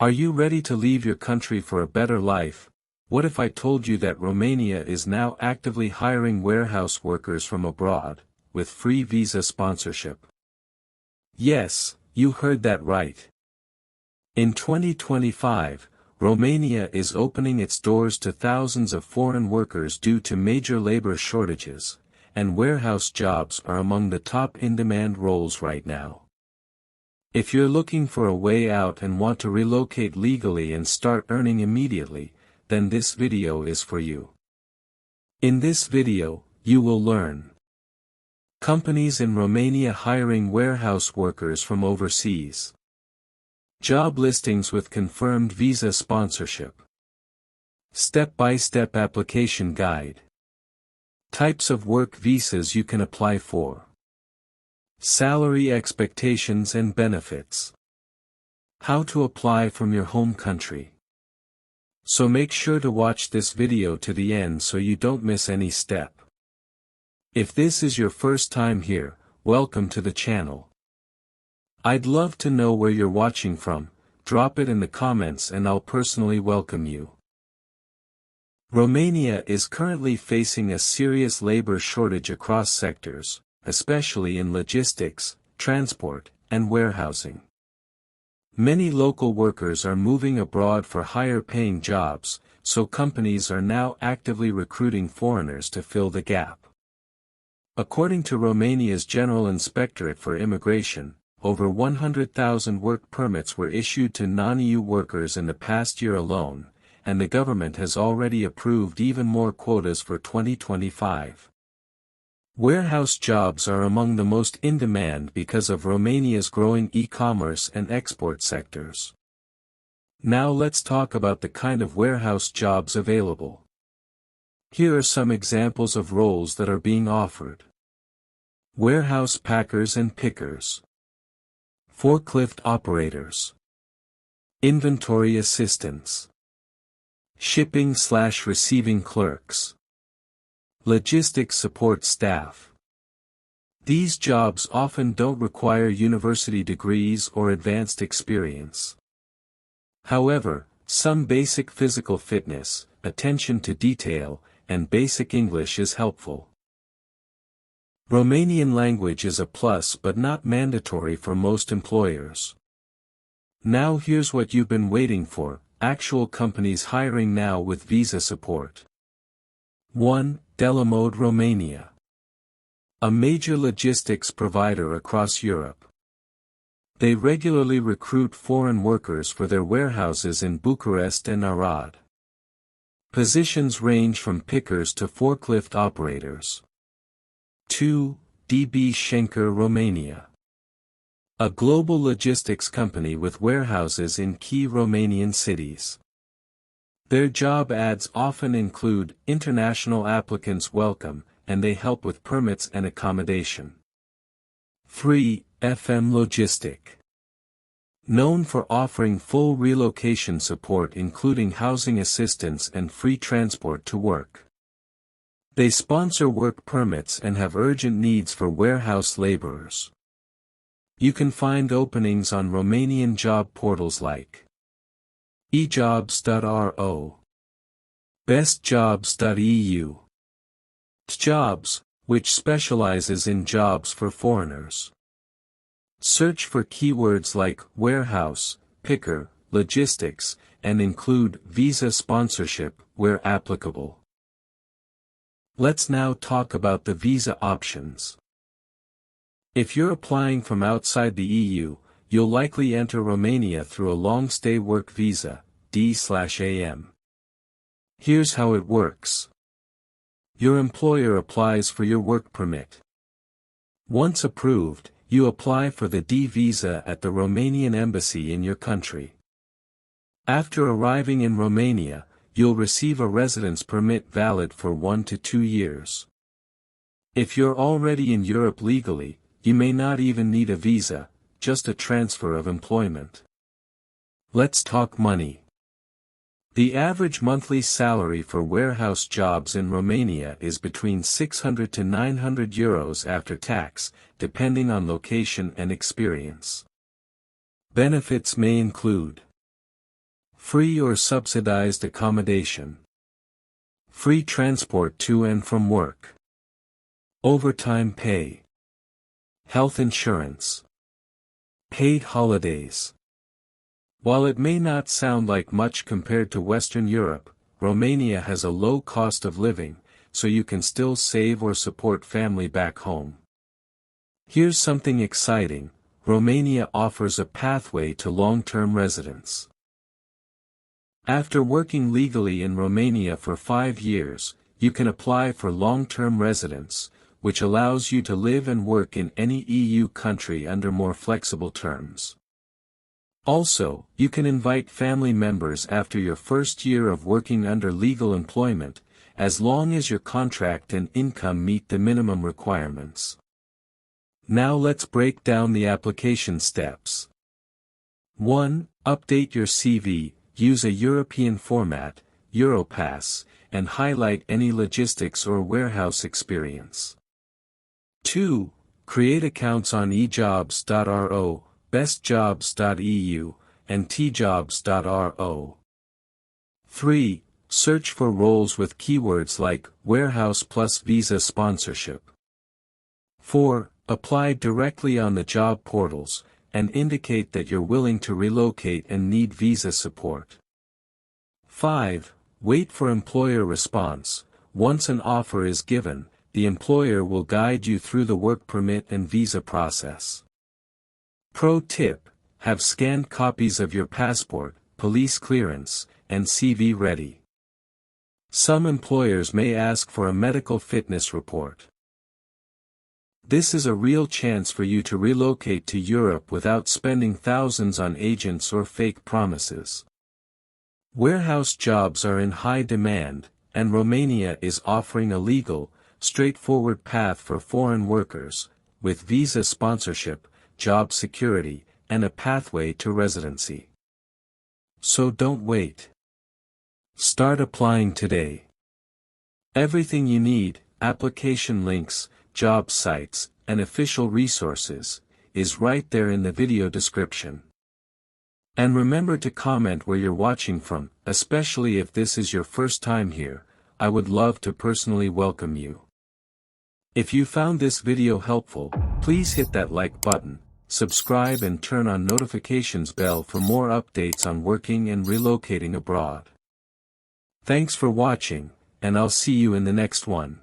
Are you ready to leave your country for a better life? What if I told you that Romania is now actively hiring warehouse workers from abroad, with free visa sponsorship? Yes, you heard that right. In 2025, Romania is opening its doors to thousands of foreign workers due to major labor shortages, and warehouse jobs are among the top in-demand roles right now. If you're looking for a way out and want to relocate legally and start earning immediately, then this video is for you. In this video, you will learn companies in Romania hiring warehouse workers from overseas, job listings with confirmed visa sponsorship, step-by-step application guide, types of work visas you can apply for, salary expectations and benefits, how to apply from your home country. So make sure to watch this video to the end so you don't miss any step. If this is your first time here, welcome to the channel. I'd love to know where you're watching from. Drop it in the comments and I'll personally welcome you. Romania is currently facing a serious labor shortage across sectors, especially in logistics, transport, and warehousing. Many local workers are moving abroad for higher-paying jobs, so companies are now actively recruiting foreigners to fill the gap. According to Romania's General Inspectorate for Immigration, over 100,000 work permits were issued to non-EU workers in the past year alone, and the government has already approved even more quotas for 2025. Warehouse jobs are among the most in demand because of Romania's growing e-commerce and export sectors. Now let's talk about the kind of warehouse jobs available. Here are some examples of roles that are being offered. Warehouse packers and pickers, forklift operators, inventory assistants, shipping/receiving clerks, logistics support staff. These jobs often don't require university degrees or advanced experience. However, some basic physical fitness, attention to detail, and basic English is helpful. Romanian language is a plus but not mandatory for most employers. Now here's what you've been waiting for, actual companies hiring now with visa support. 1. Delamode Romania, a major logistics provider across Europe. They regularly recruit foreign workers for their warehouses in Bucharest and Arad. Positions range from pickers to forklift operators. 2. DB Schenker Romania, a global logistics company with warehouses in key Romanian cities. Their job ads often include international applicants welcome, and they help with permits and accommodation. 3. FM Logistic, known for offering full relocation support including housing assistance and free transport to work. They sponsor work permits and have urgent needs for warehouse laborers. You can find openings on Romanian job portals like ejobs.ro, bestjobs.eu, Jobs, which specializes in jobs for foreigners. Search for keywords like warehouse, picker, logistics, and include visa sponsorship where applicable. Let's now talk about the visa options. If you're applying from outside the EU, you'll likely enter Romania through a long-stay work visa, D/AM. Here's how it works. Your employer applies for your work permit. Once approved, you apply for the D visa at the Romanian embassy in your country. After arriving in Romania, you'll receive a residence permit valid for 1 to 2 years. If you're already in Europe legally, you may not even need a visa, just a transfer of employment. Let's talk money. The average monthly salary for warehouse jobs in Romania is between 600 to 900 euros after tax, depending on location and experience. Benefits may include Free or subsidized accommodation. Free transport to and from work. Overtime pay. Health insurance. Paid holidays. While it may not sound like much compared to Western Europe, Romania has a low cost of living, so you can still save or support family back home. Here's something exciting: Romania offers a pathway to long-term residence. After working legally in Romania for 5 years, you can apply for long-term residence, which allows you to live and work in any EU country under more flexible terms. Also, you can invite family members after your first year of working under legal employment, as long as your contract and income meet the minimum requirements. Now let's break down the application steps. 1. Update your CV, use a European format, Europass, and highlight any logistics or warehouse experience. 2. Create accounts on ejobs.ro, bestjobs.eu, and tjobs.ro. 3. Search for roles with keywords like warehouse plus visa sponsorship. 4. Apply directly on the job portals, and indicate that you're willing to relocate and need visa support. 5. Wait for employer response. Once an offer is given, the employer will guide you through the work permit and visa process. Pro tip: have scanned copies of your passport, police clearance, and CV ready. Some employers may ask for a medical fitness report. This is a real chance for you to relocate to Europe without spending thousands on agents or fake promises. Warehouse jobs are in high demand, and Romania is offering a legal, straightforward path for foreign workers, with visa sponsorship, job security, and a pathway to residency. So don't wait. Start applying today. Everything you need, application links, job sites, and official resources, is right there in the video description. And remember to comment where you're watching from, especially if this is your first time here. I would love to personally welcome you. If you found this video helpful, please hit that like button, subscribe and turn on notifications bell for more updates on working and relocating abroad. Thanks for watching, and I'll see you in the next one.